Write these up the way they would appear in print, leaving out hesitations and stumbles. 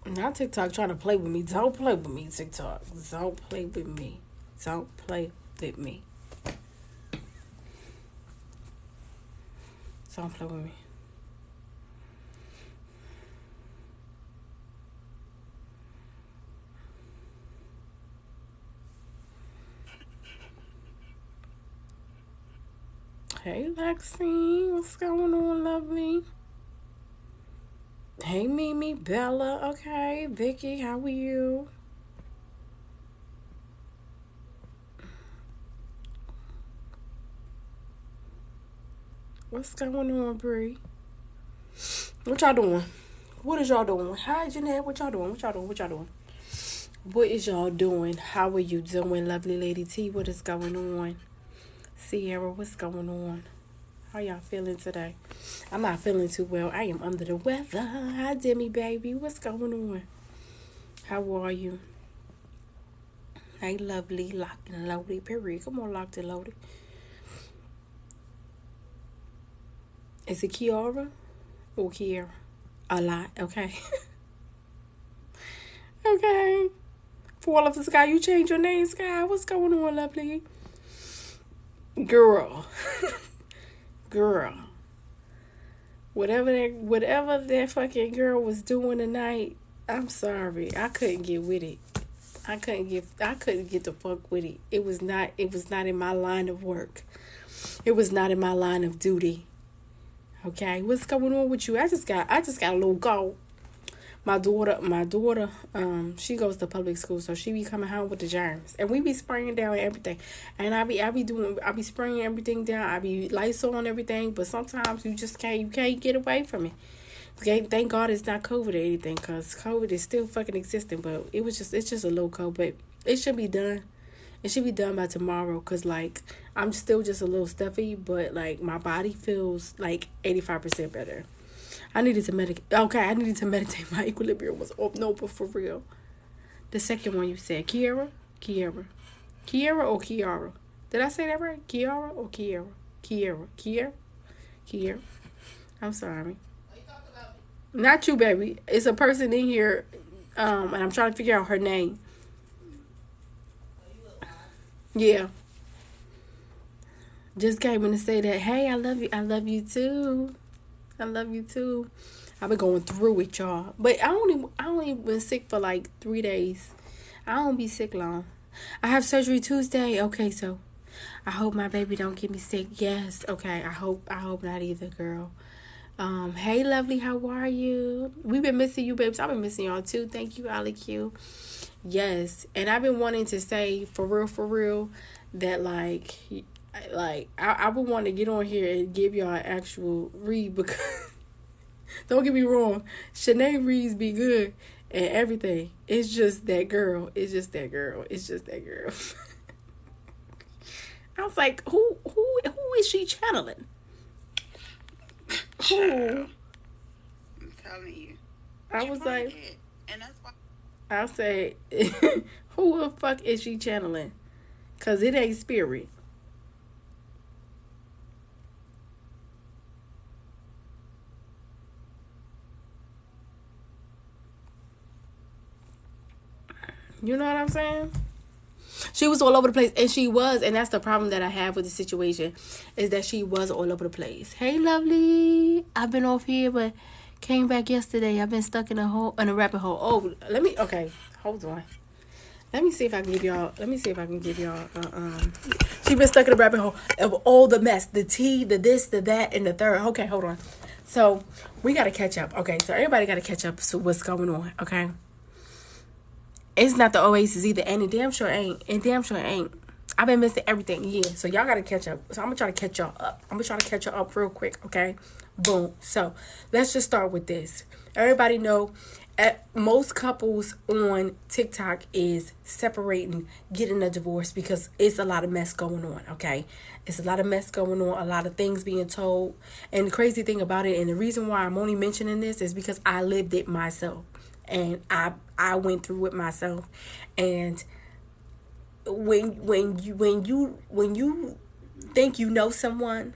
Not TikTok trying to play with me. Don't play with me, TikTok. Don't play with me. Don't play with me. Don't play with me. Hey, Lexi. What's going on, lovely? Hey, Mimi, Bella. Okay. Vicky, how are you? What's going on, Bree? What y'all doing? What is y'all doing? Hi, Jeanette. What y'all doing? What y'all doing? What y'all doing? What is y'all doing? How are you doing, lovely lady T? What is going on? Sierra, what's going on? How y'all feeling today? I'm not feeling too well. I am under the weather. Hi, Demi, baby. What's going on? How are you? Hey, lovely, locked and loaded. Period. Come on, locked and loaded. Is it Kiara or Kiara? A lot. Okay. Okay. For all of the Sky, you change your name, Sky. What's going on, lovely? Girl. Girl. Whatever that fucking girl was doing tonight, I'm sorry. I couldn't get with it. I couldn't get the fuck with it. It was not in my line of work. It was not in my line of duty. Okay. What's going on with you? I just got a little cold. My daughter, she goes to public school, so she be coming home with the germs, and we be spraying down everything, and I be spraying everything down. I be Lysol on everything, but sometimes you can't get away from it. Okay, thank God it's not COVID or anything, cause COVID is still fucking existing. But it's just a little cold, but it should be done. It should be done by tomorrow, cause like I'm still just a little stuffy, but like my body feels like 85% better. I needed to meditate. Okay, I needed to meditate. My equilibrium was off. No, but for real. The second one you said, Kiara or Kiara. Did I say that right? Kiara or Kiara? Kiara. I'm sorry. Not you, baby. It's a person in here, and I'm trying to figure out her name. Yeah, just came in to say that. Hey, I love you. I love you too. I love you too. I've been going through it, y'all. But I only been sick for like 3 days. I don't be sick long. I have surgery Tuesday. Okay, so I hope my baby don't get me sick. Yes. Okay. I hope not either, girl. Hey lovely, how are you? We've been missing you, babes. I've been missing y'all too. Thank you, Ali Q. Yes. And I've been wanting to say for real, that I would want to get on here and give y'all an actual read because don't get me wrong, Shanae Reeves be good and everything. It's just that girl. It's just that girl. It's just that girl. I was like, who is she channeling? Who? Child, I'm telling you. I But you was find like, it. And that's why. I'll say, who the fuck is she channeling? Cause it ain't spirit. You know what I'm saying? She was all over the place, and and that's the problem that I have with the situation, is that she was all over the place. Hey, lovely, I've been off here, but came back yesterday. I've been stuck in a rabbit hole. Oh, okay, hold on. Let me see if I can give y'all. Let me see if I can give y'all. She been stuck in a rabbit hole of all the mess, the tea, the this, the that, and the third. Okay, hold on. So we gotta catch up. Okay, so everybody gotta catch up to what's going on. Okay, it's not the Oasis either, and it damn sure ain't. And damn sure ain't. I've been missing everything. Yeah, so y'all gotta catch up. So I'm gonna try to catch y'all up. I'm gonna try to catch y'all up real quick. Okay, boom. So let's just start with this. Everybody know, most couples on TikTok is separating, getting a divorce because it's a lot of mess going on. Okay, it's a lot of mess going on, a lot of things being told, and the crazy thing about it, and the reason why I'm only mentioning this is because I lived it myself, and I went through it myself, and when you think you know someone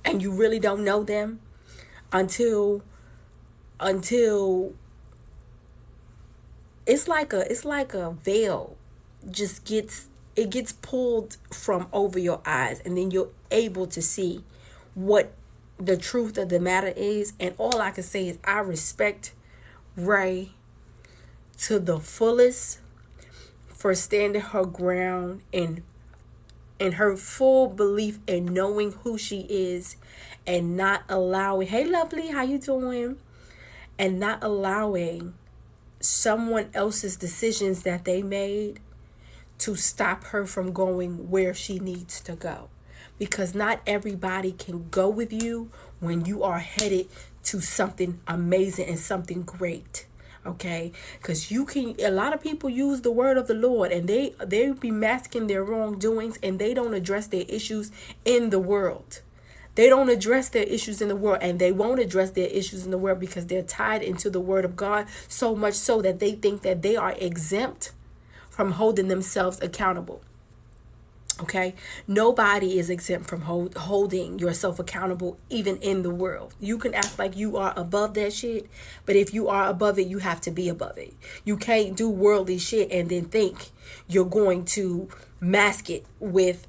and you really don't know them until until it's like a veil just gets pulled from over your eyes, and then you're able to see what the truth of the matter is. And all I can say is I respect Ray to the fullest for standing her ground and her full belief in knowing who she is, and not allowing, hey lovely, how you doing, and not allowing someone else's decisions that they made to stop her from going where she needs to go. Because not everybody can go with you when you are headed to something amazing and something great. Okay, because a lot of people use the word of the Lord, and they be masking their wrongdoings, and they don't address their issues in the world. They don't address their issues in the world, and they won't address their issues in the world because they're tied into the word of God, so much so that they think that they are exempt from holding themselves accountable. Okay, nobody is exempt from holding yourself accountable, even in the world. You can act like you are above that shit, but if you are above it, you have to be above it. You can't do worldly shit and then think you're going to mask it with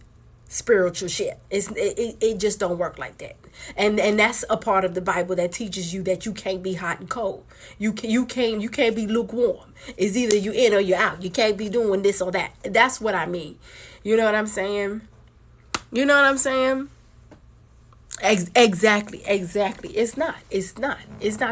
spiritual shit. It just don't work like that. And that's a part of the Bible that teaches you that you can't be hot and cold. You can't be lukewarm. It's either you in or you're out. You can't be doing this or that. That's what I mean. You know what I'm saying? You know what I'm saying? Exactly. It's not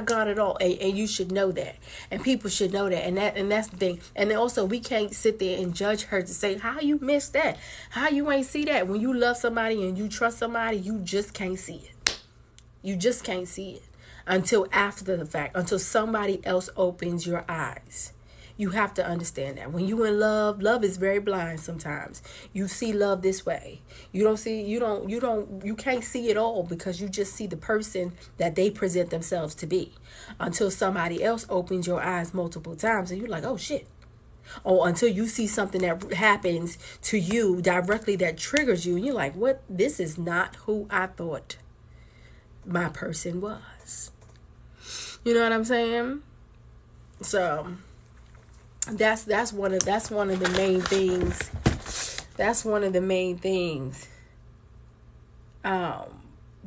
God at all, and you should know that, and people should know that, and that's the thing. And then also, we can't sit there and judge her to say how you missed that, how you ain't see that. When you love somebody and you trust somebody, you just can't see it. You just can't see it until after the fact, until somebody else opens your eyes. You have to understand that when you in love is very blind sometimes. You see love this way. You can't see it all because you just see the person that they present themselves to be, until somebody else opens your eyes multiple times and you're like, oh shit. Or until you see something that happens to you directly that triggers you and you're like, what? This is not who I thought my person was. You know what I'm saying? So that's one of the main things. That's one of the main things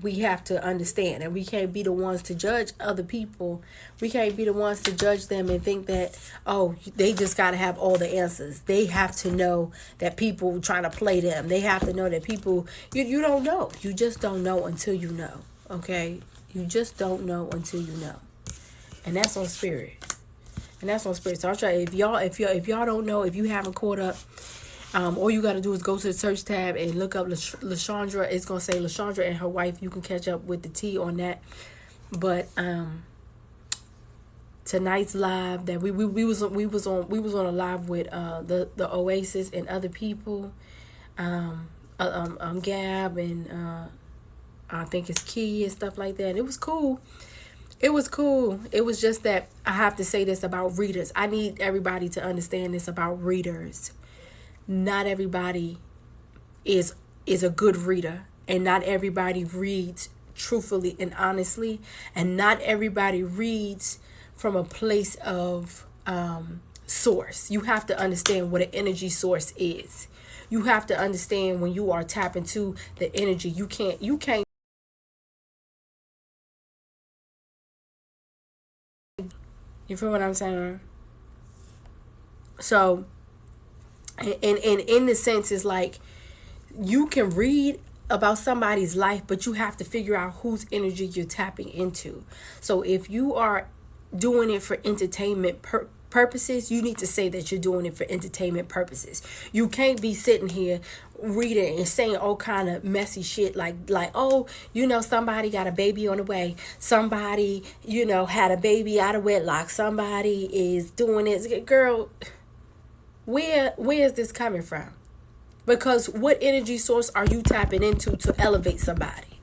we have to understand. And we can't be the ones to judge other people. We can't be the ones to judge them and think that, oh, they just got to have all the answers. They have to know that people trying to play them. They have to know that people, you don't know. You just don't know until you know. Okay? You just don't know until you know. And that's on spirit. And that's on spirit. So I'll try. If y'all don't know, if you haven't caught up, all you gotta do is go to the search tab and look up LaShondra. It's gonna say LaShondra and her wife. You can catch up with the T on that. But tonight's live that we was on a live with the Oasis and other people, Gab and I think it's Key and stuff like that. It was cool. It was cool. It was just that I have to say this about readers. I need everybody to understand this about readers. Not everybody is a good reader, and not everybody reads truthfully and honestly, and not everybody reads from a place of source. You have to understand what an energy source is. You have to understand when you are tapping to the energy. You can't You feel what I'm saying? So, and in the sense, it's like you can read about somebody's life, but you have to figure out whose energy you're tapping into. So if you are doing it for entertainment purposes, you need to say that you're doing it for entertainment purposes. You can't be sitting here reading and saying all kind of messy shit like oh, somebody got a baby on the way, somebody had a baby out of wedlock, somebody is doing this. Girl, where is this coming from? Because what energy source are you tapping into to elevate somebody?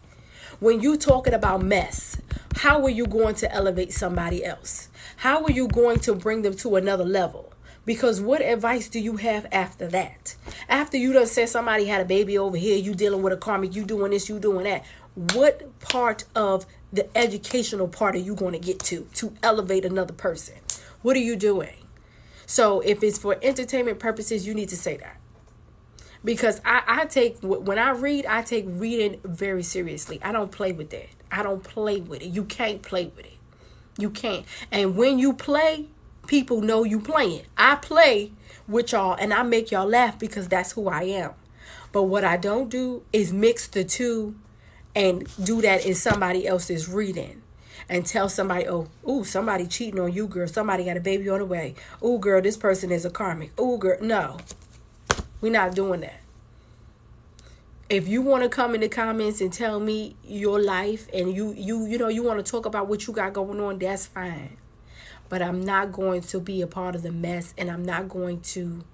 When you talking about mess, how are you going to elevate somebody else? How are you going to bring them to another level? Because what advice do you have after that? After you done said somebody had a baby over here, you dealing with a karmic, you doing this, you doing that. What part of the educational part are you going to get to elevate another person? What are you doing? So if it's for entertainment purposes, you need to say that. Because I take, when I take reading very seriously. I don't play with that. I don't play with it. You can't play with it. You can't. And when you play, people know you playing. I play with y'all and I make y'all laugh because that's who I am. But what I don't do is mix the two and do that in somebody else's reading. And tell somebody, oh, somebody cheating on you, girl. Somebody got a baby on the way. Oh, girl, this person is a karmic. Oh, girl, no. We're not doing that. If you want to come in the comments and tell me your life and you want to talk about what you got going on, that's fine. But I'm not going to be a part of the mess, and I'm not going to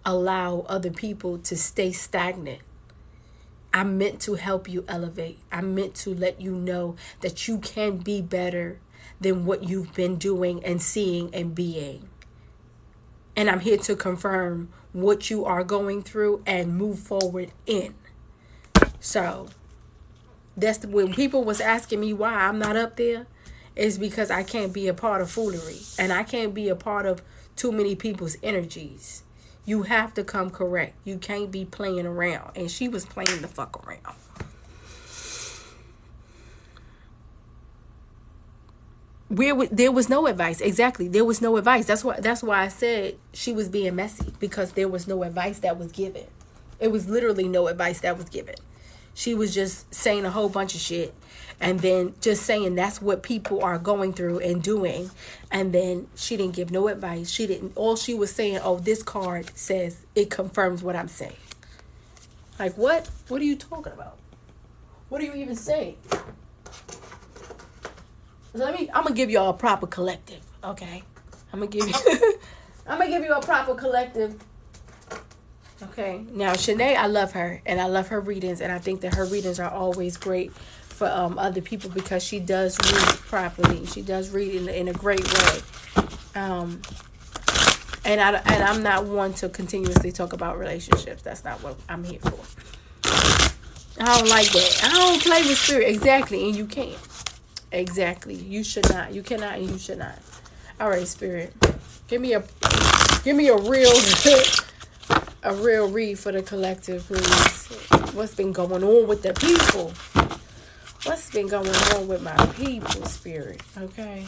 allow other people to stay stagnant. I'm meant to help you elevate. I'm meant to let you know that you can be better than what you've been doing and seeing and being. And I'm here to confirm what you are going through and move forward in. So that's when people was asking me why I'm not up there, is because I can't be a part of foolery, and I can't be a part of too many people's energies. You have to come correct. You can't be playing around. And she was playing the fuck around. There was no advice. Exactly. There was no advice. That's why I said she was being messy, because there was no advice that was given. It was literally no advice that was given. She was just saying a whole bunch of shit, and then just saying that's what people are going through and doing. And then she didn't give no advice. All she was saying, this card says it confirms what I'm saying. Like, what? What are you talking about? What are you even saying? I'm gonna give y'all a proper collective, okay? I'm gonna give you a proper collective. Okay. Now, Shanae, I love her, and I love her readings, and I think that her readings are always great for other people, because she does read properly. She does read in a great way. And I'm not one to continuously talk about relationships. That's not what I'm here for. I don't like that. I don't play with spirit. Exactly, and you can't. Exactly. You should not. You cannot, and you should not. All right, spirit. Give me a real a real read for the collective, please. What's been going on with the people? What's been going on with my people, spirit? Okay.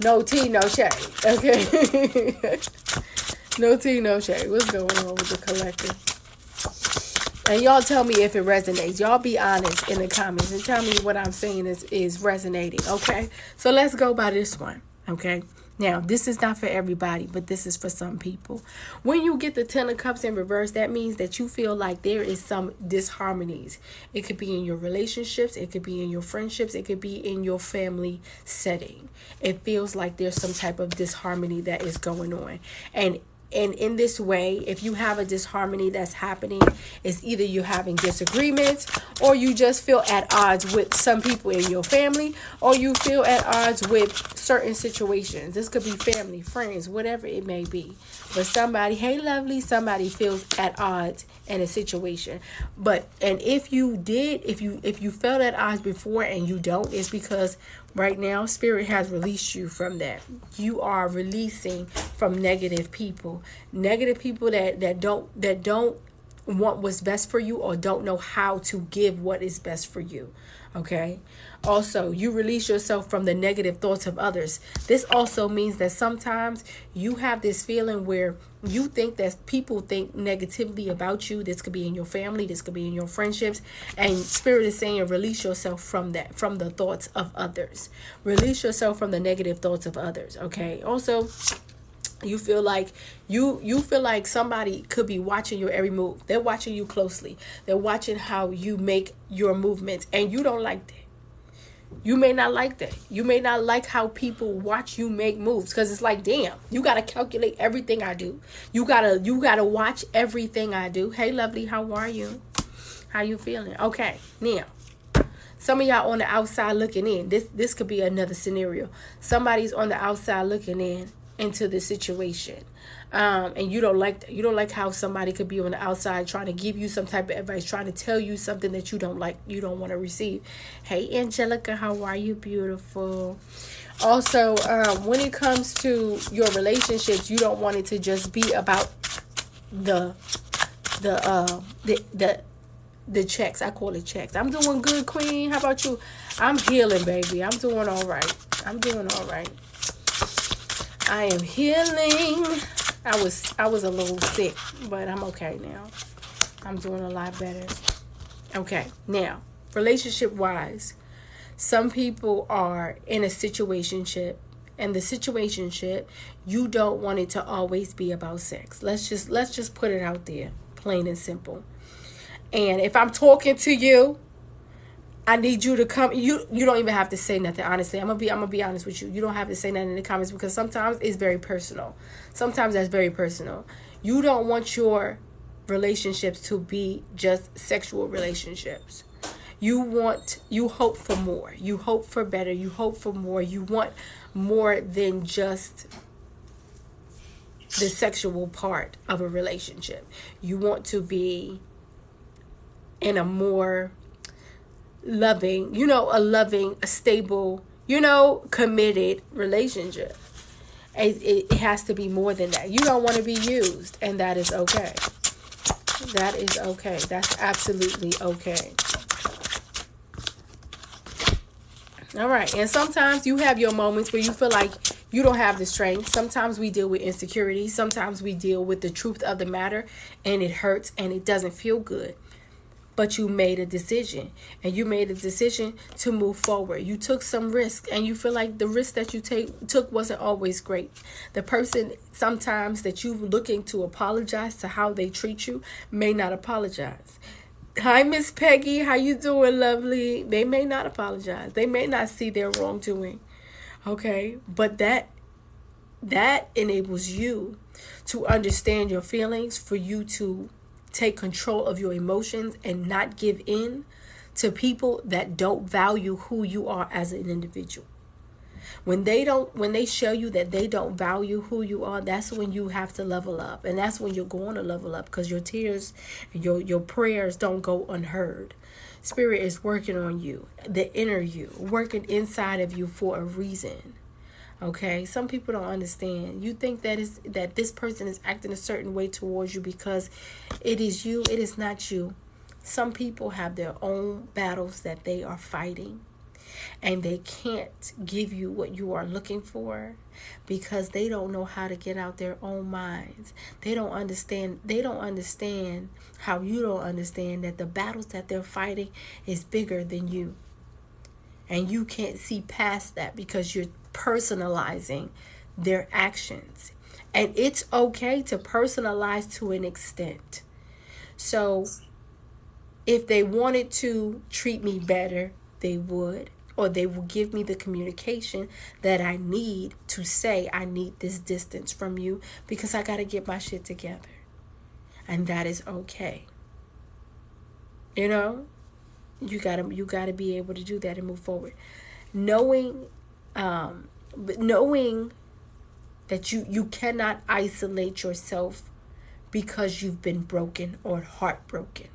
No tea, no shade. Okay. No tea, no shade. What's going on with the collective? And y'all tell me if it resonates. Y'all be honest in the comments and tell me what I'm saying is resonating. Okay. So let's go by this one. Okay. Now, this is not for everybody, but this is for some people. When you get the Ten of Cups in reverse, that means that you feel like there is some disharmonies. It could be in your relationships. It could be in your friendships. It could be in your family setting. It feels like there's some type of disharmony that is going on. And in this way, if you have a disharmony that's happening, it's either you're having disagreements, or you just feel at odds with some people in your family, or you feel at odds with certain situations. This could be family, friends, whatever it may be. But somebody, hey lovely, somebody feels at odds in a situation. And if you felt at odds before and you don't, it's because right now spirit has released you from that. You are releasing from negative people that don't want what's best for you, or don't know how to give what is best for you. Okay. Also, you release yourself from the negative thoughts of others. This also means that sometimes you have this feeling where you think that people think negatively about you. This could be in your family. This could be in your friendships. And spirit is saying release yourself from that, from the thoughts of others. Release yourself from the negative thoughts of others. Okay. Also, you feel like you feel like somebody could be watching your every move. They're watching you closely. They're watching how you make your movements, and you don't like that. You may not like that. You may not like how people watch you make moves, because it's like, damn, you got to calculate everything I do. You got to watch everything I do. Hey, lovely, how are you? How you feeling? Okay, now, some of y'all on the outside looking in. This could be another scenario. Somebody's on the outside looking in into the situation. and you don't like how somebody could be on the outside trying to give you some type of advice, trying to tell you something that you don't like, you don't want to receive. Hey Angelica, how are you, beautiful? Also, when it comes to your relationships, you don't want it to just be about the the checks. I call it checks. I'm doing good, Queen. How about you? I'm healing, baby. I'm doing all right. I'm doing all right. I am healing. I was a little sick, but I'm okay now. I'm doing a lot better. Okay, now, relationship wise, some people are in a situationship, and the situationship, you don't want it to always be about sex. Let's just put it out there, plain and simple. And if I'm talking to you, I need you to come. You don't even have to say nothing. Honestly, I'm gonna be honest with you. You don't have to say nothing in the comments, because sometimes it's very personal. Sometimes that's very personal. You don't want your relationships to be just sexual relationships. You hope for more. You hope for better. You hope for more. You want more than just the sexual part of a relationship. You want to be in a more loving, a stable, committed relationship. It has to be more than that. You don't want to be used, and that is okay. That is okay. That's absolutely okay. All right. And sometimes you have your moments where you feel like you don't have the strength. Sometimes we deal with insecurity. Sometimes we deal with the truth of the matter, and it hurts and it doesn't feel good. But you made a decision, and you made a decision to move forward. You took some risk, and you feel like the risk that you took wasn't always great. The person sometimes that you looking to apologize to how they treat you may not apologize. Hi, Miss Peggy. How you doing, lovely? They may not apologize. They may not see their wrongdoing. Okay, but that enables you to understand your feelings, for you to take control of your emotions and not give in to people that don't value who you are as an individual. When they show you that they don't value who you are, that's when you have to level up. And that's when you're going to level up, because your tears, your prayers don't go unheard. Spirit is working on you, the inner you, working inside of you for a reason. Okay, some people don't understand. You think that this person is acting a certain way towards you because it is you. It is not you. Some people have their own battles that they are fighting, and they can't give you what you are looking for because they don't know how to get out their own minds. They don't understand how you don't understand that the battles that they're fighting is bigger than you. And you can't see past that because you're personalizing their actions. And it's okay to personalize to an extent. So if they wanted to treat me better, they would. Or they will give me the communication that I need to say, I need this distance from you because I got to get my shit together. And that is okay. You gotta be able to do that and move forward. Knowing that you cannot isolate yourself because you've been broken or heartbroken.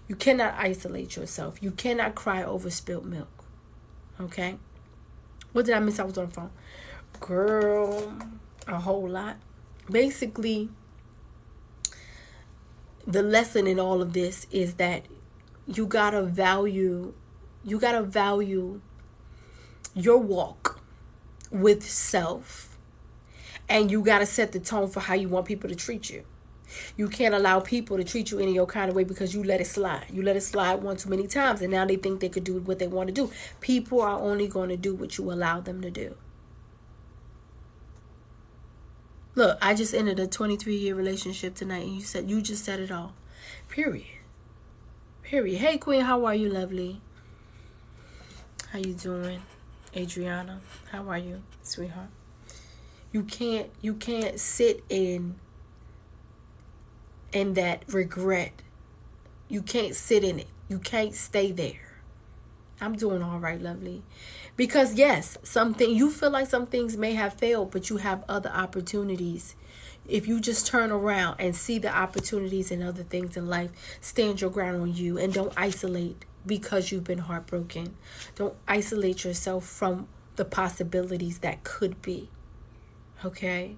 You cannot isolate yourself. You cannot cry over spilled milk. Okay? What did I miss? I was on the phone. Girl, a whole lot. Basically, the lesson in all of this is that you gotta value your walk with self, and you gotta set the tone for how you want people to treat you. You can't allow people to treat you any your kind of way because you let it slide. You let it slide one too many times, and now they think they could do what they want to do. People are only going to do what you allow them to do. Look, I just ended a 23-year relationship tonight, and you just said it all. Period. Hey, Queen, how are you, lovely? How you doing? Adriana, how are you, sweetheart? You can't sit in that regret. You can't sit in it. You can't stay there. I'm doing all right, lovely. Because yes, you feel like some things may have failed, but you have other opportunities. If you just turn around and see the opportunities and other things in life, stand your ground on you and don't isolate because you've been heartbroken. Don't isolate yourself from the possibilities that could be. Okay?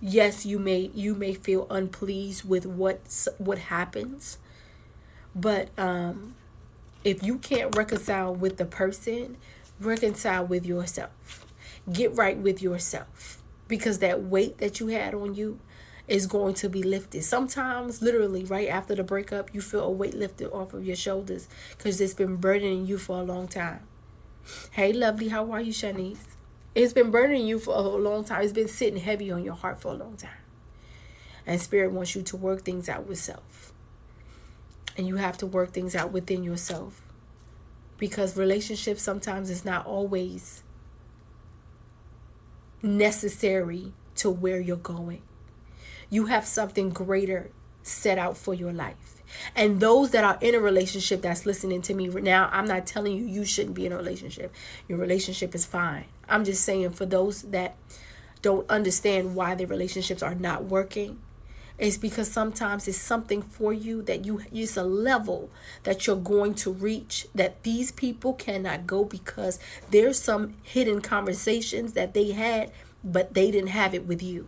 Yes, you may feel unpleased with what happens, but if you can't reconcile with the person, reconcile with yourself. Get right with yourself, because that weight that you had on you is going to be lifted. Sometimes, literally, right after the breakup, you feel a weight lifted off of your shoulders because it's been burdening you for a long time. Hey, lovely, how are you, Shanice? It's been burdening you for a long time. It's been sitting heavy on your heart for a long time. And Spirit wants you to work things out with self. And you have to work things out within yourself. Because relationships sometimes is not always necessary to where you're going. You have something greater set out for your life. And those that are in a relationship that's listening to me now, I'm not telling you shouldn't be in a relationship. Your relationship is fine. I'm just saying, for those that don't understand why their relationships are not working, it's because sometimes it's something for you that it's a level that you're going to reach that these people cannot go, because there's some hidden conversations that they had, but they didn't have it with you.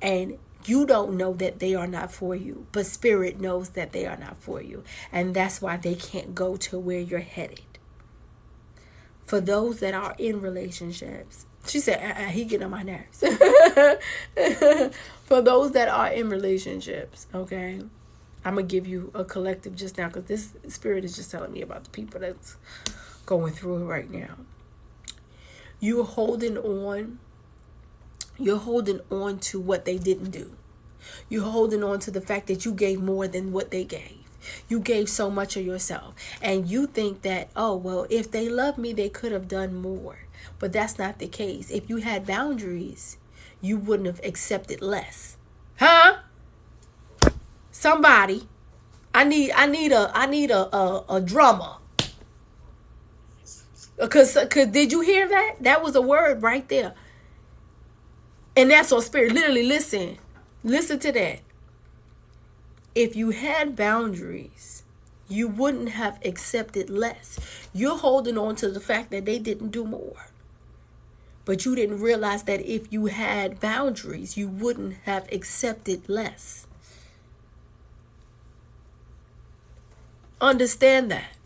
And you don't know that they are not for you, but Spirit knows that they are not for you. And that's why they can't go to where you're headed. For those that are in relationships, she said, he get on my nerves. For those that are in relationships, okay, I'm going to give you a collective just now, because this Spirit is just telling me about the people that's going through it right now. You're holding on to what they didn't do. You're holding on to the fact that you gave more than what they gave. You gave so much of yourself. And you think that, oh, well, if they love me, they could have done more. But that's not the case. If you had boundaries, you wouldn't have accepted less. Huh? Somebody. I need a drummer. Cause did you hear that? That was a word right there. And that's on Spirit. Literally, listen to that. If you had boundaries, you wouldn't have accepted less. You're holding on to the fact that they didn't do more. But you didn't realize that if you had boundaries, you wouldn't have accepted less. Understand that.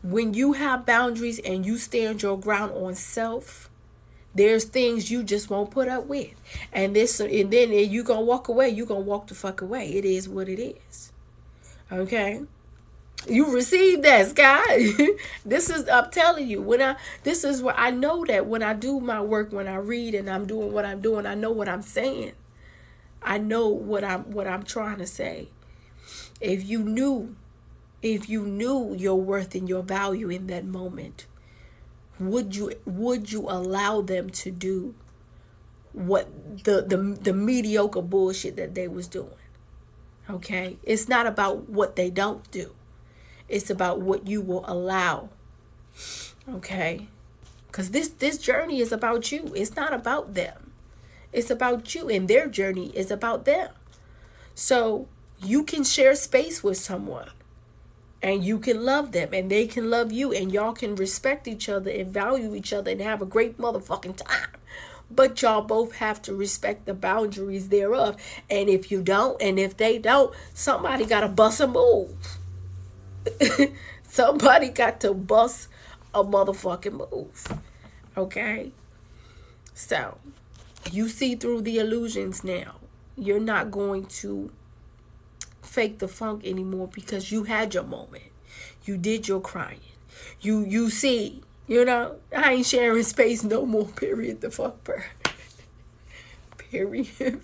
When you have boundaries and you stand your ground on self, there's things you just won't put up with. And then you gonna walk away. You gonna walk the fuck away. It is what it is. Okay? You receive that, Sky. I'm telling you, this is where I know that when I do my work, when I read and I'm doing what I'm doing, I know what I'm saying. I know what I'm trying to say. If you knew your worth and your value in that moment, would you allow them to do what the mediocre bullshit that they was doing? Okay? It's not about what they don't do. It's about what you will allow. Okay? Because this journey is about you. It's not about them. It's about you, and their journey is about them. So you can share space with someone, and you can love them, and they can love you, and y'all can respect each other and value each other and have a great motherfucking time. But y'all both have to respect the boundaries thereof. And if you don't, and if they don't, somebody got to bust a move. Somebody got to bust a motherfucking move. Okay? So, you see through the illusions now. You're not going to fake the funk anymore, because you had your moment. You did your crying. You see, I ain't sharing space no more, period. The fuck per. Period.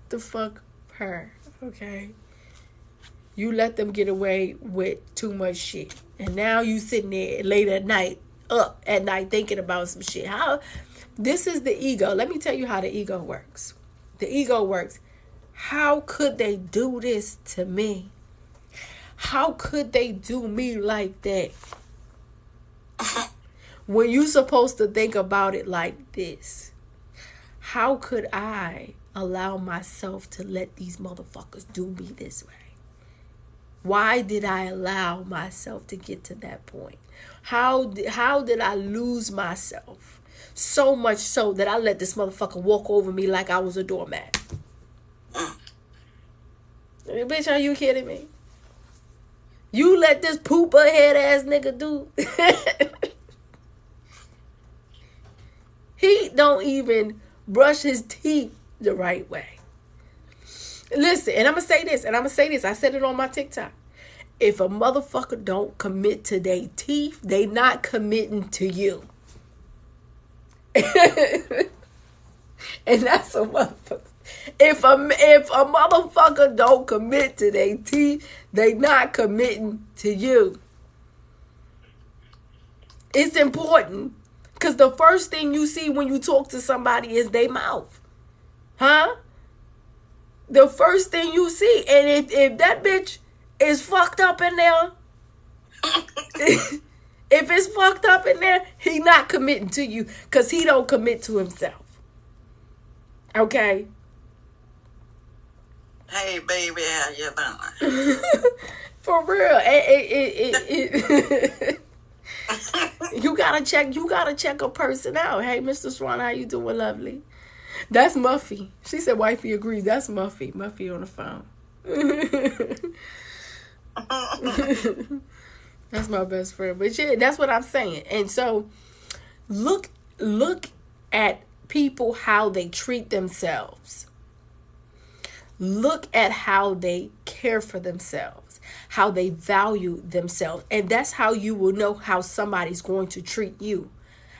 The fuck per. Okay? You let them get away with too much shit. And now you sitting there late at night, up at night, thinking about some shit. This is the ego. Let me tell you how the ego works. The ego works. How could they do this to me? How could they do me like that? When you're supposed to think about it like this. how could I allow myself to let these motherfuckers do me this way? Why did I allow myself to get to that point? How did I lose myself? So much so that I let this motherfucker walk over me like I was a doormat. Bitch, are you kidding me? You let this pooper head ass nigga do. He don't even brush his teeth the right way. Listen, and I'm going to say this. I said it on my TikTok. If a motherfucker don't commit to their teeth, they not committing to you. And that's a motherfucker. If a motherfucker don't commit to their teeth, they not committing to you. It's important. Because the first thing you see when you talk to somebody is their mouth. Huh? The first thing you see. And if that bitch is fucked up in there, if it's fucked up in there, he not committing to you because he don't commit to himself. Okay? Hey, baby, how you doing? For real. You gotta check a person out. Hey, Mr. Swan, how you doing, lovely? That's Muffy. She said wifey agrees. That's Muffy. Muffy on the phone. That's my best friend. But yeah, that's what I'm saying. And so look at people, how they treat themselves. Look at how they care for themselves, how they value themselves. And that's how you will know how somebody's going to treat you.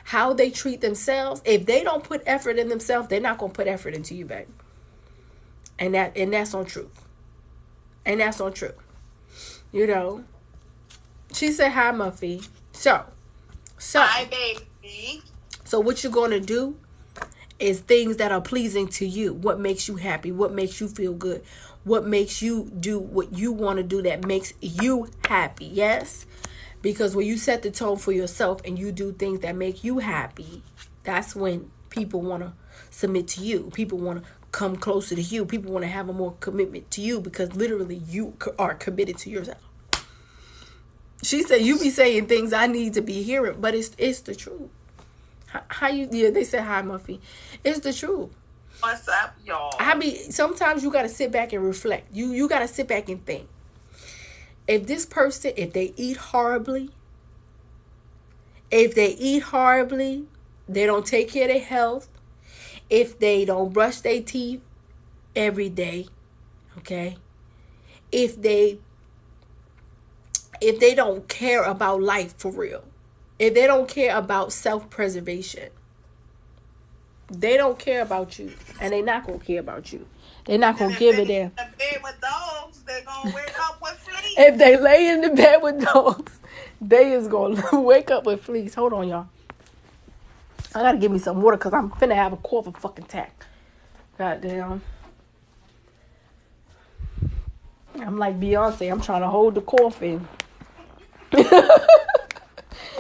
How they treat themselves. If they don't put effort in themselves, they're not going to put effort into you, baby. And that's on truth. And that's on truth. You know. She said, hi, Muffy. So. Hi, baby. So what you're going to do is things that are pleasing to you. What makes you happy? What makes you feel good? What makes you do what you want to do that makes you happy? Yes? Because when you set the tone for yourself and you do things that make you happy, that's when people want to submit to you. People want to come closer to you. People want to have a more commitment to you because literally you are committed to yourself. She said, you be saying things I need to be hearing, but it's the truth. How you? Yeah, they said hi, Muffy. It's the truth. What's up, y'all? Sometimes you got to sit back and reflect. You got to sit back and think. If this person, if they eat horribly, they don't take care of their health, if they don't brush their teeth every day, okay? If they don't care about life for real, if they don't care about self-preservation, they don't care about you, and they're not going to care about you. They're not going to give it there. If they with dogs, they're going to wake up with fleas. If they lay in the bed with dogs, they is going to wake up with fleas. Hold on, y'all. I got to give me some water because I'm finna have a cough of fucking tack. Goddamn. I'm like Beyonce. I'm trying to hold the cough in.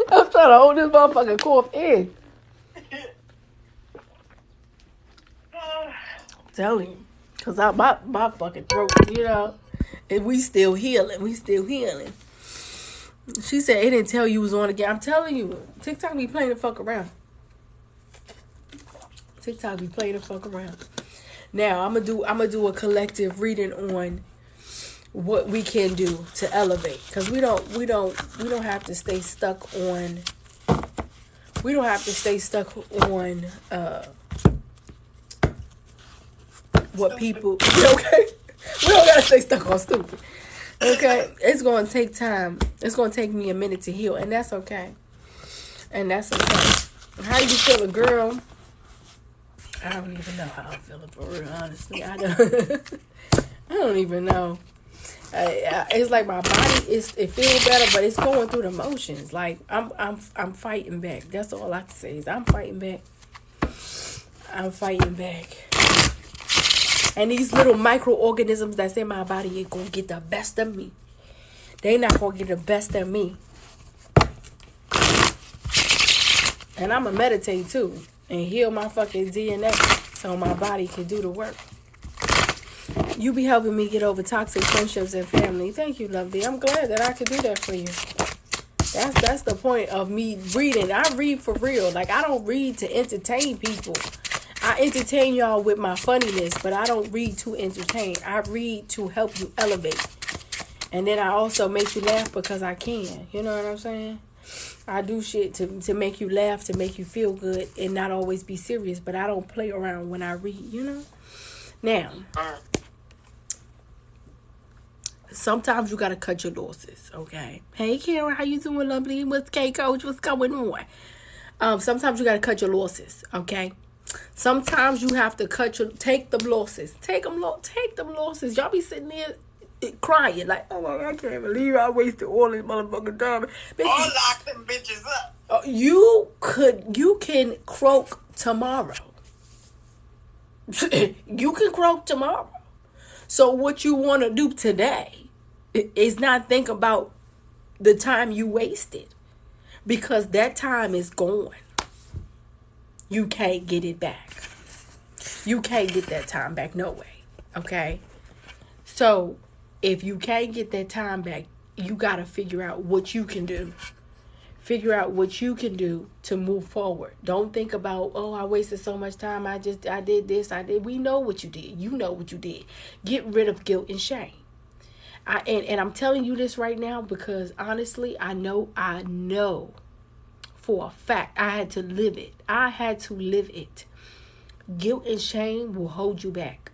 I'm trying to hold this motherfucking cough in. I'm telling you. Because my fucking throat, you know. And we still healing. She said it didn't tell you was on again. I'm telling you. TikTok be playing the fuck around. Now I'm gonna do a collective reading on what we can do to elevate, because we don't have to stay stuck on what people okay. We don't gotta stay stuck on stupid. Okay, it's gonna take time. It's gonna take me a minute to heal, and that's okay. How you feeling, girl? I don't even know how I'm feeling for real, honestly. I don't even know. It's like my body it feels better, but it's going through the motions. Like I'm fighting back. That's all I can say is I'm fighting back. And these little microorganisms that's in my body ain't gonna get the best of me. They not gonna get the best of me. And I'ma meditate too and heal my fucking DNA. so my body can do the work. You be helping me get over toxic friendships and family. Thank you, lovely. I'm glad that I could do that for you. That's the point of me reading. I read for real. Like, I don't read to entertain people. I entertain y'all with my funniness, but I don't read to entertain. I read to help you elevate. And then I also make you laugh because I can. You know what I'm saying? I do shit to make you laugh, to make you feel good, and not always be serious. But I don't play around when I read, you know? Now, sometimes you gotta cut your losses, okay? Hey, Karen, how you doing, lovely? What's K-Coach? What's going on? Sometimes you gotta cut your losses, okay? Sometimes you have to take them losses. Take them losses. Y'all be sitting there crying like, oh my God, I can't believe I wasted all this motherfucking time. All lock them bitches up. You can croak tomorrow. You can croak tomorrow. So what you want to do today is not think about the time you wasted, because that time is gone. You can't get it back. You can't get that time back, no way. Okay? So if you can't get that time back, you got to figure out what you can do. Figure out what you can do to move forward. Don't think about, oh, I wasted so much time. I did this. We know what you did. You know what you did. Get rid of guilt and shame. And I'm telling you this right now because honestly, I know for a fact I had to live it. I had to live it. Guilt and shame will hold you back.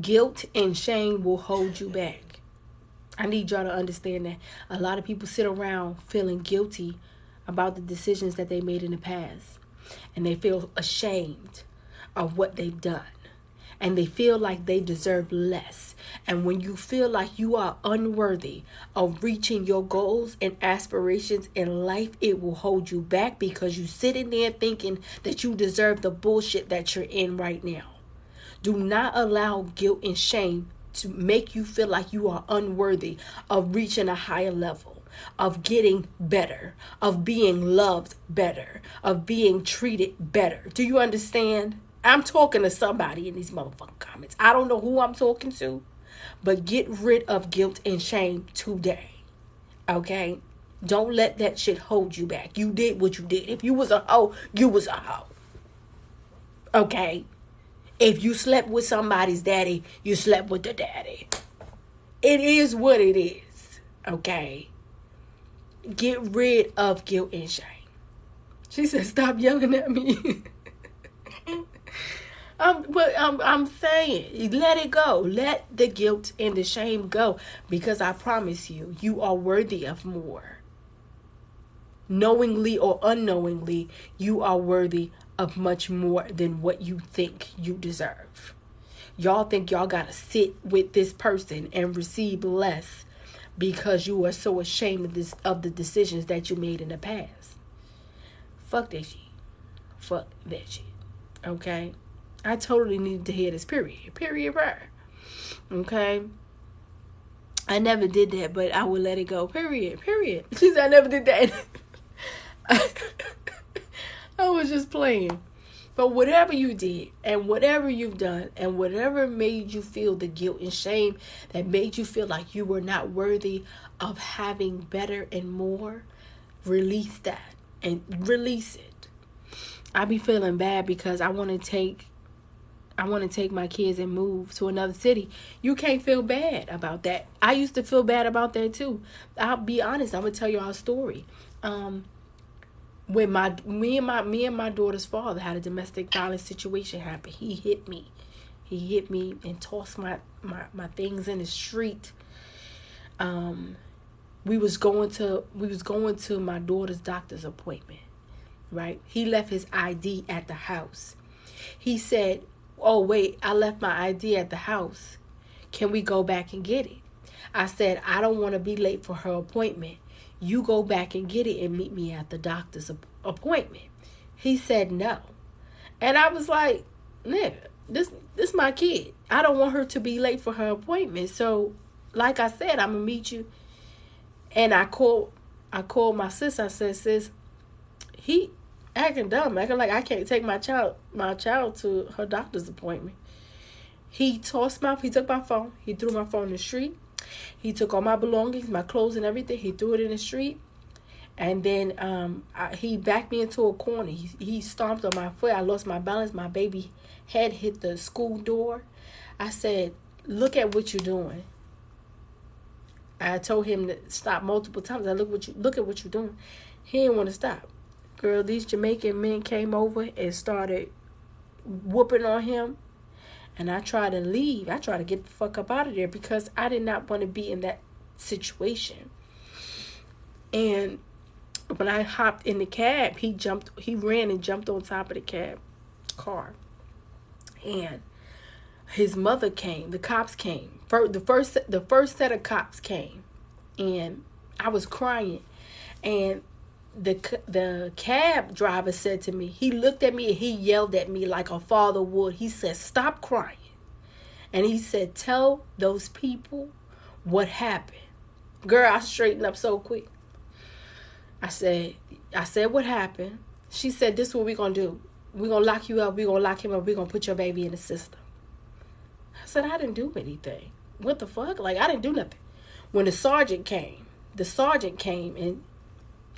Guilt and shame will hold you back. I need y'all to understand that a lot of people sit around feeling guilty about the decisions that they made in the past. And they feel ashamed of what they've done. And they feel like they deserve less. And when you feel like you are unworthy of reaching your goals and aspirations in life, it will hold you back because you're sitting there thinking that you deserve the bullshit that you're in right now. Do not allow guilt and shame to make you feel like you are unworthy of reaching a higher level, of getting better, of being loved better, of being treated better. Do you understand? I'm talking to somebody in these motherfucking comments. I don't know who I'm talking to, but get rid of guilt and shame today. Okay? Don't let that shit hold you back. You did what you did. If you was a hoe, you was a hoe. Okay? If you slept with somebody's daddy, you slept with the daddy. It is what it is. Okay? Get rid of guilt and shame. She said, stop yelling at me. I'm saying, let it go. Let the guilt and the shame go. Because I promise you, you are worthy of more. Knowingly or unknowingly, you are worthy of much more than what you think you deserve. Y'all think y'all gotta sit with this person and receive less because you are so ashamed of the decisions that you made in the past. Fuck that shit. Fuck that shit. Okay? I totally needed to hear this, period. Period, bro. Okay? I never did that, but I will let it go. Period. Period. She said I never did that. I was just playing. But whatever you did and whatever you've done and whatever made you feel the guilt and shame that made you feel like you were not worthy of having better and more, release that and release it. I be feeling bad because I want to take my kids and move to another city. You can't feel bad about that. I used to feel bad about that too. I'll be honest. I'm gonna tell y'all a story. When me and my daughter's father had a domestic violence situation happen. He hit me and tossed my things in the street. We was going to my daughter's doctor's appointment, right? He left his ID at the house. He said, oh wait, I left my ID at the house. Can we go back and get it? I said, I don't want to be late for her appointment. You go back and get it and meet me at the doctor's appointment. He said no. And I was like, nigga, this my kid. I don't want her to be late for her appointment. So, like I said, I'm going to meet you. And I called my sis. I said, sis, he acting dumb, acting like I can't take my child to her doctor's appointment. He took my phone, he threw my phone in the street. He took all my belongings, my clothes and everything. He threw it in the street. And then he backed me into a corner. He stomped on my foot. I lost my balance. My baby head hit the school door. I said, look at what you're doing. I told him to stop multiple times. I look at what you're doing. He didn't want to stop. Girl, these Jamaican men came over and started whooping on him. And I tried to leave. I tried to get the fuck up out of there because I did not want to be in that situation. And when I hopped in the cab, he ran and jumped on top of the car. And his mother came. The cops came. The first set of cops came. And I was crying. And the cab driver said to me, he looked at me and he yelled at me like a father would. He said, stop crying. And he said, tell those people what happened. Girl, I straightened up so quick. I said, what happened? She said, this is what we're going to do. We're going to lock you up. We're going to lock him up. We're going to put your baby in the system. I said, I didn't do anything. What the fuck? Like, I didn't do nothing. When the sergeant came and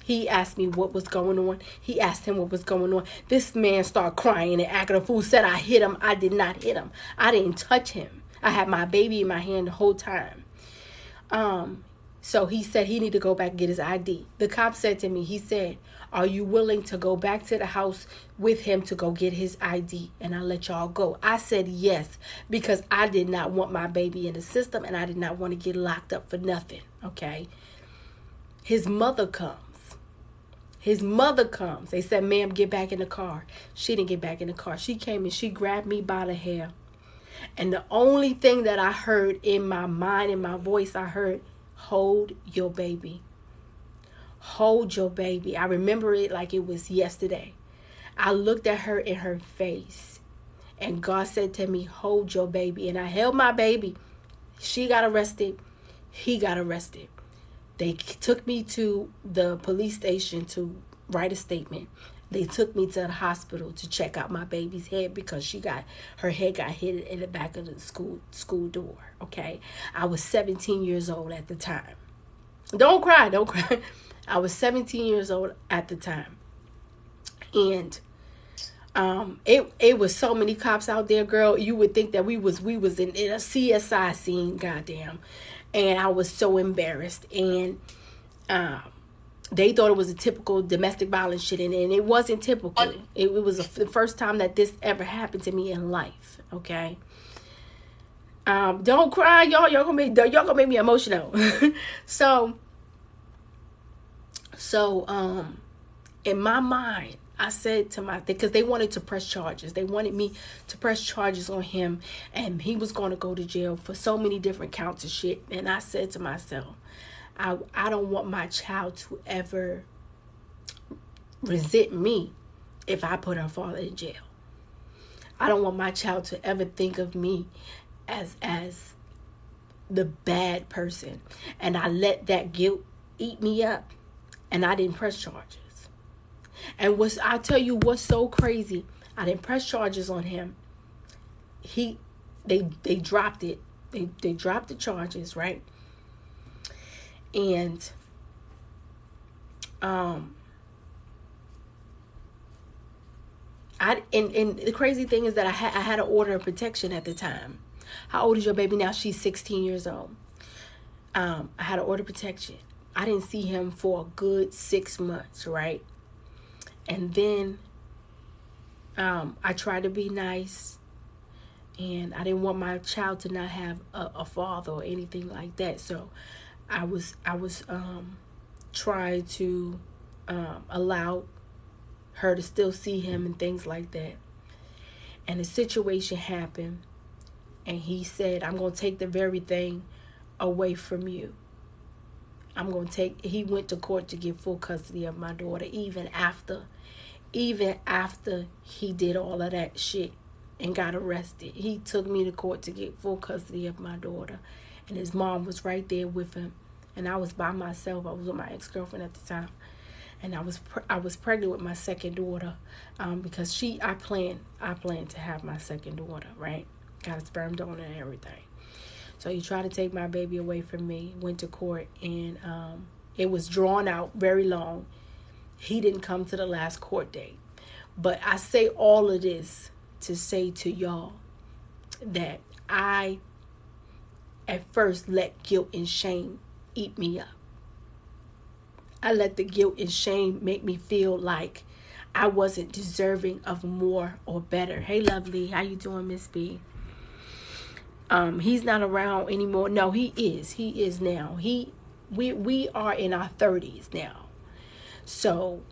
he asked me what was going on. He asked him what was going on. This man started crying and acting a fool. Said I hit him. I did not hit him. I didn't touch him. I had my baby in my hand the whole time. So he said he need to go back and get his ID. The cop said to me, he said, are you willing to go back to the house with him to go get his ID? And I'll let y'all go. I said yes, because I did not want my baby in the system and I did not want to get locked up for nothing. Okay. His mother comes. They said, ma'am, get back in the car. She didn't get back in the car. She came and she grabbed me by the hair. And the only thing that I heard in my mind, in my voice, I heard, hold your baby. Hold your baby. I remember it like it was yesterday. I looked at her in her face. And God said to me, hold your baby. And I held my baby. She got arrested. He got arrested. They took me to the police station to write a statement. They took me to the hospital to check out my baby's head because her head got hit in the back of the school door. Okay, I was 17 years old at the time. Don't cry. I was 17 years old at the time, and it was so many cops out there, girl. You would think that we was in a CSI scene, goddamn. And I was so embarrassed. And they thought it was a typical domestic violence shit. And it wasn't typical. It was the first time that this ever happened to me in life. Okay. Don't cry, y'all. Y'all gonna make me emotional. So, in my mind, I said to because they wanted to press charges. They wanted me to press charges on him, and he was going to go to jail for so many different counts of shit. And I said to myself, I don't want my child to ever resent me if I put her father in jail. I don't want my child to ever think of me as the bad person. And I let that guilt eat me up, and I didn't press charges. And I'll tell you what's so crazy. I didn't press charges on him. They dropped it. They dropped the charges, right? And and the crazy thing is that I had an order of protection at the time. How old is your baby now? She's 16 years old. I had an order of protection. I didn't see him for a good 6 months, right? And then I tried to be nice, and I didn't want my child to not have a father or anything like that. So I was trying to allow her to still see him and things like that. And the situation happened, and he said, I'm going to take the very thing away from you. He went to court to get full custody of my daughter, even after he did all of that shit and got arrested. He took me to court to get full custody of my daughter, and his mom was right there with him, and I was by myself. I was with my ex-girlfriend at the time, and I was pregnant with my second daughter, because I planned to have my second daughter, right? Got a sperm donor and everything. So he tried to take my baby away from me. Went to court, and it was drawn out very long. He didn't come to the last court date. But I say all of this to say to y'all that I at first let guilt and shame eat me up. I let the guilt and shame make me feel like I wasn't deserving of more or better. Hey, lovely. How you doing, Miss B? He's not around anymore. No, he is. He is now. We are in our 30s now. So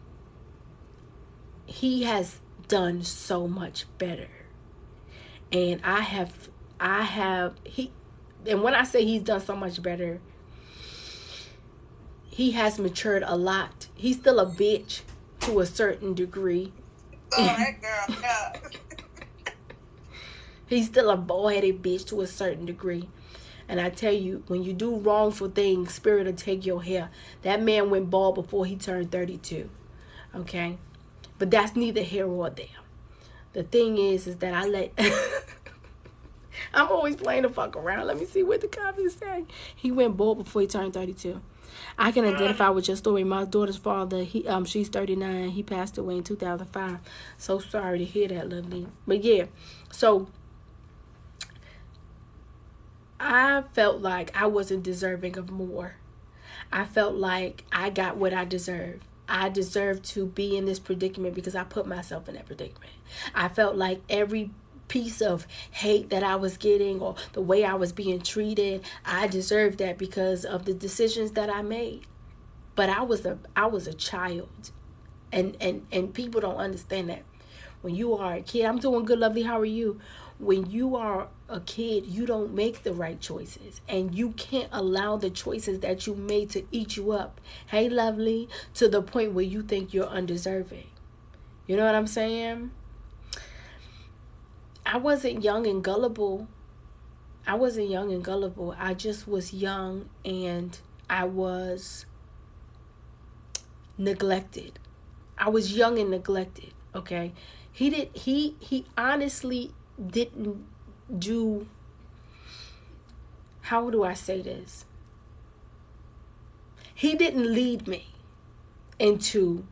he has done so much better. And and when I say he's done so much better, he has matured a lot. He's still a bitch to a certain degree. Oh, that girl, yeah. He's still a bald-headed bitch to a certain degree. And I tell you, when you do wrongful things, spirit will take your hair. That man went bald before he turned 32. Okay? But that's neither here or there. The thing is that I let... I'm always playing the fuck around. Let me see what the comments say. He went bald before he turned 32. I can identify with your story. My daughter's father, she's 39. He passed away in 2005. So sorry to hear that, lovely. But yeah, so I felt like I wasn't deserving of more. I felt like I got what I deserved. I deserved to be in this predicament because I put myself in that predicament. I felt like every piece of hate that I was getting or the way I was being treated, I deserved that because of the decisions that I made. But I was a child, and people don't understand that. When you are a kid, I'm doing good, lovely. How are you? When you are a kid, you don't make the right choices, and you can't allow the choices that you made to eat you up. Hey, lovely, to the point where you think you're undeserving. You know what I'm saying? I wasn't young and gullible. I just was young, and I was neglected. I was young and neglected. Okay. He honestly didn't do, how do I say this? He didn't lead me into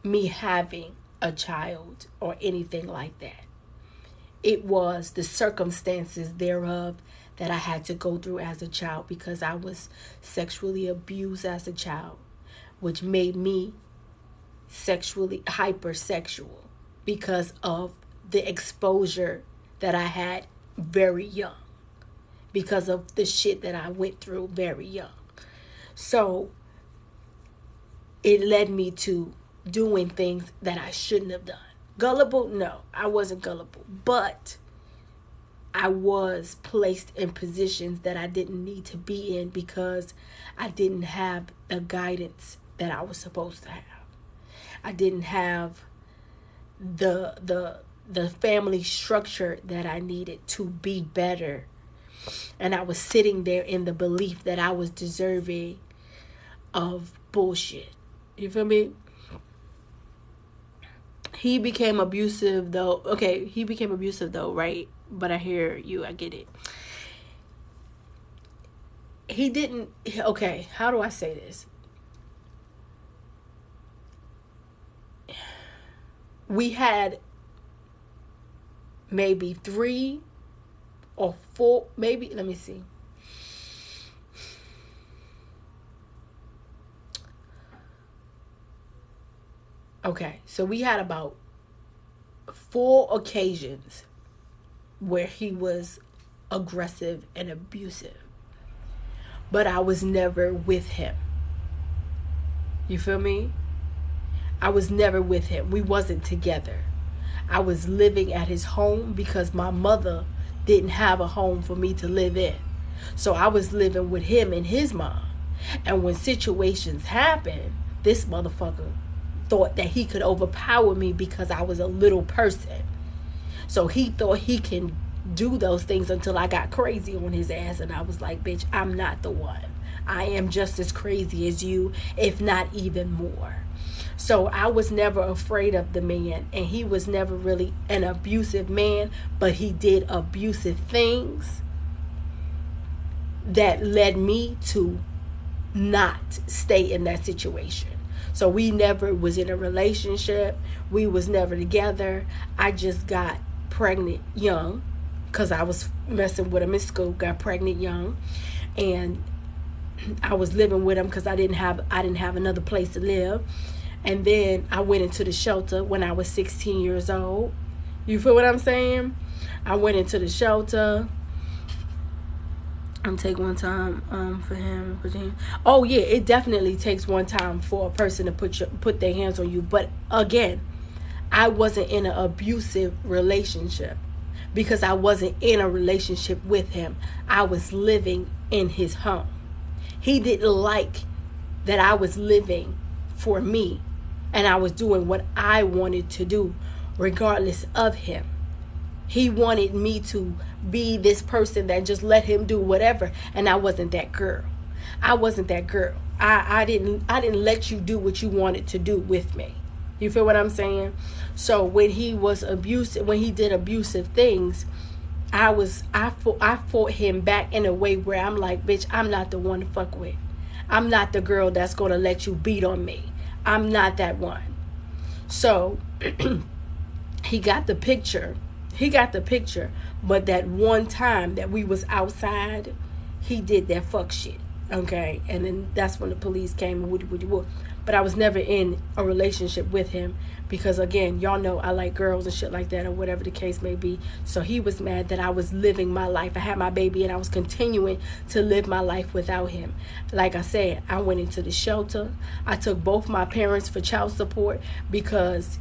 me having a child or anything like that. It was the circumstances thereof that I had to go through as a child because I was sexually abused as a child, which made me sexually hypersexual because of the exposure that I had very young, because of the shit that I went through very young. So it led me to doing things that I shouldn't have done. Gullible? No, I wasn't gullible. But I was placed in positions that I didn't need to be in because I didn't have the guidance that I was supposed to have. I didn't have the family structure that I needed to be better. And I was sitting there in the belief that I was deserving of bullshit. You feel me? He became abusive though. Okay, he became abusive though, right? But I hear you. I get it. He didn't... Okay, how do I say this? We had maybe 3 or 4, maybe, let me see. Okay, so we had about 4 occasions where he was aggressive and abusive. But I was never with him. You feel me? I was never with him. We wasn't together. I was living at his home because my mother didn't have a home for me to live in. So I was living with him and his mom. And when situations happened, this motherfucker thought that he could overpower me because I was a little person. So he thought he can do those things until I got crazy on his ass. And I was like, bitch, I'm not the one. I am just as crazy as you, if not even more. So I was never afraid of the man, and he was never really an abusive man, but he did abusive things that led me to not stay in that situation. So we never was in a relationship. We was never together. I just got pregnant young because I was messing with him in school. Got pregnant young, and I was living with him because I didn't have another place to live. And then I went into the shelter when I was 16 years old. You feel what I'm saying? I went into the shelter. Take one time for him. Oh yeah, it definitely takes one time for a person to put their hands on you. But again, I wasn't in an abusive relationship because I wasn't in a relationship with him. I was living in his home. He didn't like that I was living for me and I was doing what I wanted to do regardless of him. He wanted me to be this person that just let him do whatever, and I wasn't that girl. I wasn't that girl. I didn't let you do what you wanted to do with me. You feel what I'm saying? So when he was abusive, when he did abusive things, I fought him back in a way where I'm like, bitch, I'm not the one to fuck with. I'm not the girl that's gonna let you beat on me. I'm not that one. So he got the picture. But that one time that we was outside, he did that fuck shit. Okay, and then that's when the police came and woody. But I was never in a relationship with him because, again, y'all know I like girls and shit like that or whatever the case may be. So he was mad that I was living my life. I had my baby and I was continuing to live my life without him. Like I said, I went into the shelter. I took both my parents for child support because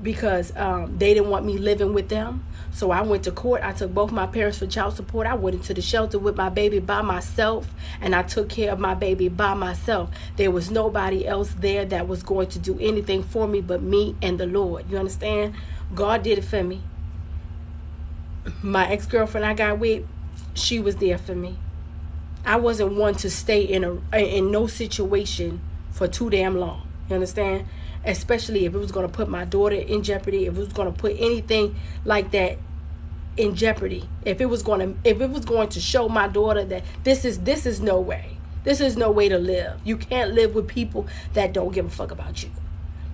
they didn't want me living with them. So I went to court. I took both my parents for child support. I went into the shelter with my baby by myself, and I took care of my baby by myself. There was nobody else there that was going to do anything for me but me and the Lord. You understand? God did it for me. My ex-girlfriend I got with, she was there for me. I wasn't one to stay in no situation for too damn long. You understand? Especially if it was going to put my daughter in jeopardy, if it was going to put anything like that in jeopardy, if it was going to show my daughter that this is no way. This is no way to live. You can't live with people that don't give a fuck about you.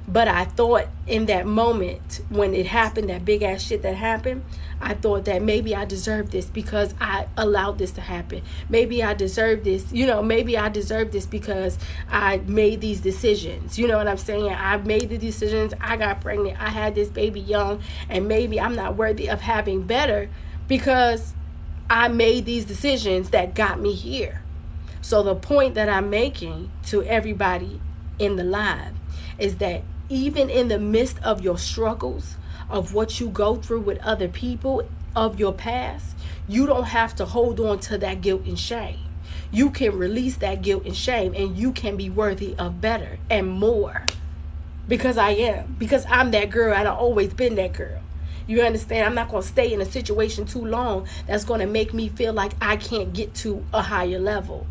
But I thought in that moment when it happened, that big ass shit that happened, I thought that maybe I deserved this because I allowed this to happen. Maybe I deserve this, maybe I deserve this because I made these decisions. You know what I'm saying? I made the decisions. I got pregnant. I had this baby young, and maybe I'm not worthy of having better because I made these decisions that got me here. So the point that I'm making to everybody in the live is that even in the midst of your struggles, of what you go through with other people, of your past, you don't have to hold on to that guilt and shame. You can release that guilt and shame, and you can be worthy of better and more. Because I'm that girl, and I've always been that girl. You understand? I'm not going to stay in a situation too long that's going to make me feel like I can't get to a higher level.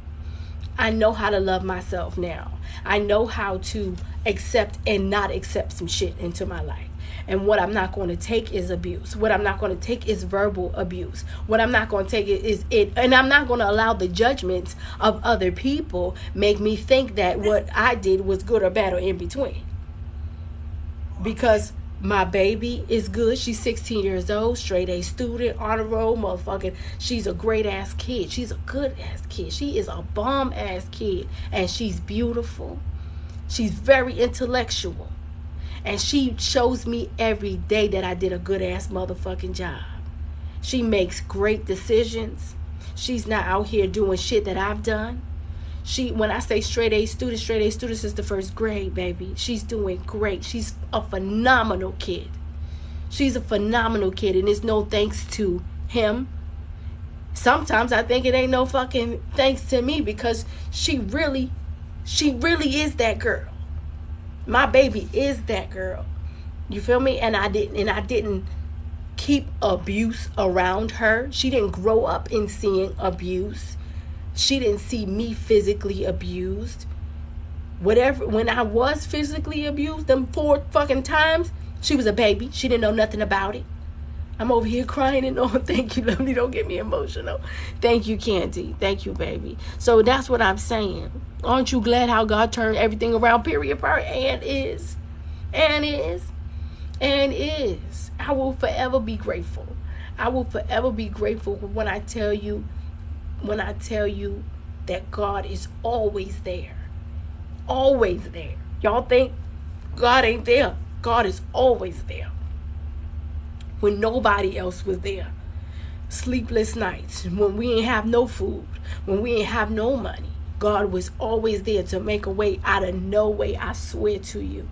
I know how to love myself now. I know how to accept and not accept some shit into my life. And what I'm not going to take is abuse. What I'm not going to take is verbal abuse. What I'm not going to take is it. And I'm not going to allow the judgments of other people make me think that what I did was good or bad or in between. Because my baby is good. She's 16 years old, straight A student, honor roll, motherfucking. She's a great ass kid. She's a good ass kid. She is a bomb ass kid. And she's beautiful. She's very intellectual. And she shows me every day that I did a good ass motherfucking job. She makes great decisions. She's not out here doing shit that I've done. When I say straight A student is the first grade, baby. She's doing great. She's a phenomenal kid. She's a phenomenal kid, and it's no thanks to him. Sometimes I think it ain't no fucking thanks to me because she really is that girl. My baby is that girl. You feel me? And I didn't keep abuse around her. She didn't grow up in seeing abuse. She didn't see me physically abused. Whatever, when I was physically abused, them 4 fucking times, she was a baby. She didn't know nothing about it. I'm over here crying and all. Thank you, lovely. Don't get me emotional. Thank you, Candy. Thank you, baby. So that's what I'm saying. Aren't you glad how God turned everything around? Period. And is. I will forever be grateful. I will forever be grateful when I tell you that God is always there. Always there. Y'all think God ain't there? God is always there. When nobody else was there. Sleepless nights, when we ain't have no food, when we ain't have no money, God was always there to make a way out of no way, I swear to you.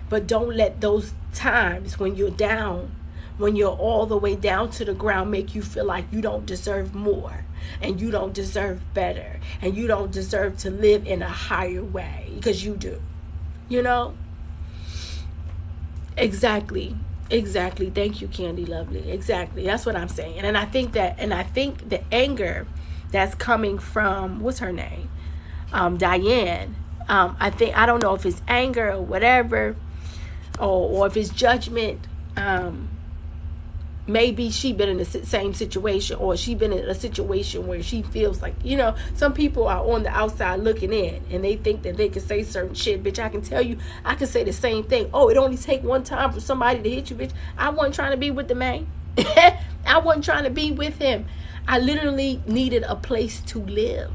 But don't let those times when you're down, when you're all the way down to the ground, make you feel like you don't deserve more, and you don't deserve better, and you don't deserve to live in a higher way, because you do. You know? Exactly. Thank you, Candy Lovely. Exactly. That's what I'm saying. And I think the anger that's coming from, what's her name? Diane. I don't know if it's anger or whatever, or if it's judgment. Maybe she been in the same situation, or she been in a situation where she feels like, some people are on the outside looking in, and they think that they can say certain shit. Bitch, I can tell you, I can say the same thing. Oh, it only take one time for somebody to hit you, bitch. I wasn't trying to be with the man. I wasn't trying to be with him. I literally needed a place to live.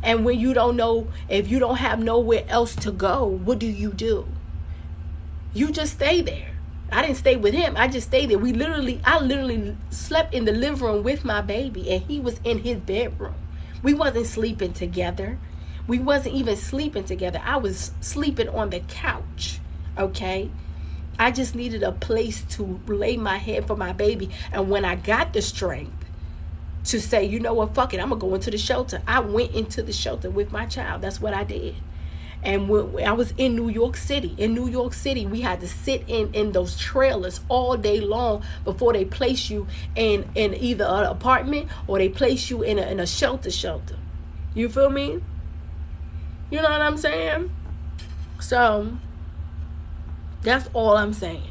And when you don't know, if you don't have nowhere else to go, what do? You just stay there. I didn't stay with him. I just stayed there. I literally slept in the living room with my baby, and he was in his bedroom. We wasn't sleeping together. We wasn't even sleeping together. I was sleeping on the couch, okay? I just needed a place to lay my head for my baby. And when I got the strength to say, you know what, fuck it, I'm going to go into the shelter, I went into the shelter with my child. That's what I did. And when I was in New York City, we had to sit in those trailers all day long before they place you in either an apartment or they place you in a shelter. You feel me? You know what I'm saying? So that's all I'm saying.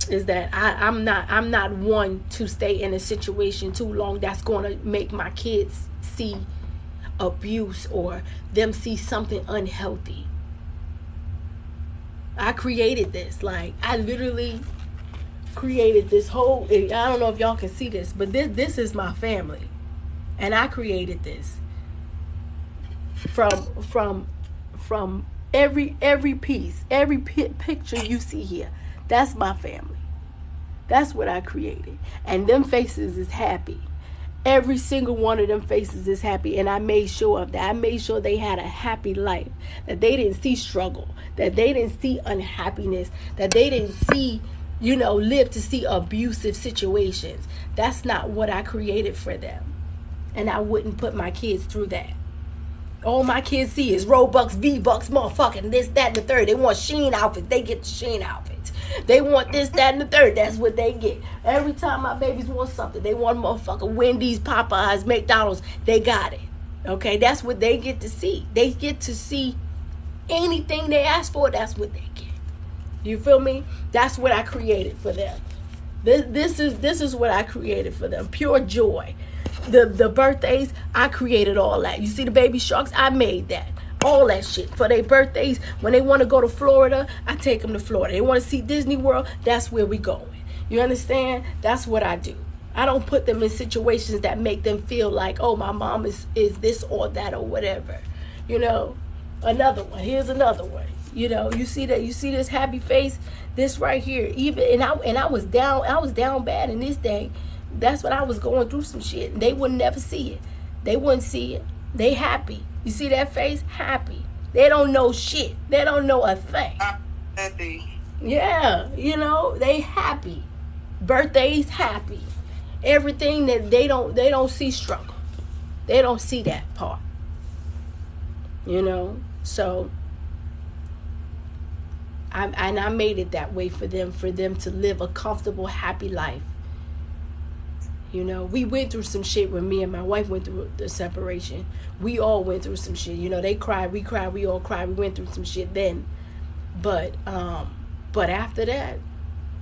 Is that I'm not one to stay in a situation too long that's going to make my kids see abuse or them see something unhealthy. I created this. Like, I literally created this whole, I don't know if y'all can see this, but this is my family. And I created this from every piece, every picture you see here. That's my family. That's what I created. And them faces is happy. Every single one of them faces is happy, and I made sure of that. I made sure they had a happy life, that they didn't see struggle, that they didn't see unhappiness, that they didn't see, live to see abusive situations. That's not what I created for them, and I wouldn't put my kids through that. All my kids see is Robux, V-Bucks, motherfucking this, that, and the third. They want Shein outfits. They get the Shein outfits. They want this, that, and the third. That's what they get. Every time my babies want something, they want motherfucking Wendy's, Popeyes, McDonald's. They got it. Okay? That's what they get to see. They get to see anything they ask for. That's what they get. You feel me? That's what I created for them. This is what I created for them. Pure joy. The birthdays, I created all that. You see the baby sharks, I made that. All that shit for their birthdays. When they want to go to Florida, I take them to Florida. They want to see Disney World, that's where we going. You understand? That's what I do. I don't put them in situations that make them feel like, oh, my mom is this or that or whatever. Another one. Here's another one. You see that? You see this happy face? This right here. Even and I was down bad in this day. That's when I was going through some shit. They would never see it. They wouldn't see it. They happy. You see that face? Happy. They don't know shit. They don't know a thing. Happy. Yeah, they happy. Birthdays happy. Everything that they don't see struggle. They don't see that part. So I made it that way for them to live a comfortable, happy life. You know, we went through some shit when me and my wife went through the separation. We all went through some shit. You know, they cried, we all cried. We went through some shit then. But after that,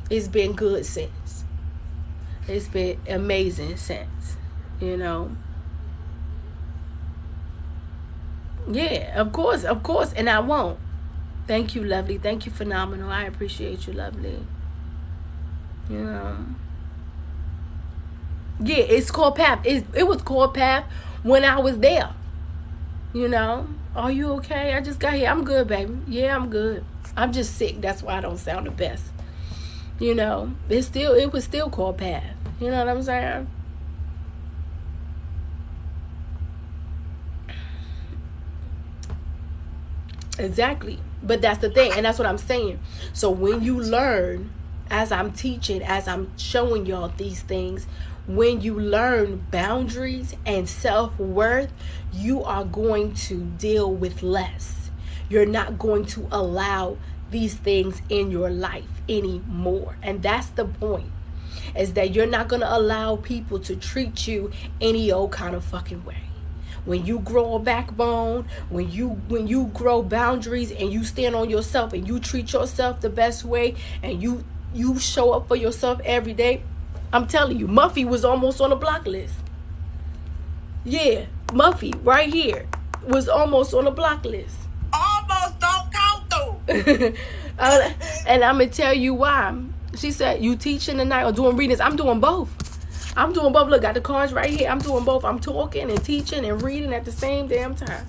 it's been good since. It's been amazing since, you know. Yeah, of course, and I won't. Thank you, lovely. Thank you, phenomenal. I appreciate you, lovely. You know. Yeah, it's called Path. It was called Path when I was there. You know. Are you okay? I just got here. I'm good, baby. Yeah, I'm good. I'm just sick. That's why I don't sound the best. You know. It was still called Path. You know what I'm saying? Exactly. But that's the thing. And that's what I'm saying. So when you learn, as I'm teaching, as I'm showing y'all these things, when you learn boundaries and self-worth, you are going to deal with less. You're not going to allow these things in your life anymore. And that's the point. Is that you're not going to allow people to treat you any old kind of fucking way. When you grow a backbone, when you grow boundaries and you stand on yourself and you treat yourself the best way and you show up for yourself every day, I'm telling you, Muffy was almost on the block list. Yeah, Muffy right here was almost on the block list. Almost don't count though. And I'm going to tell you why. She said, you teaching tonight or doing readings? I'm doing both. Look, got the cards right here. I'm doing both. I'm talking and teaching and reading at the same damn time.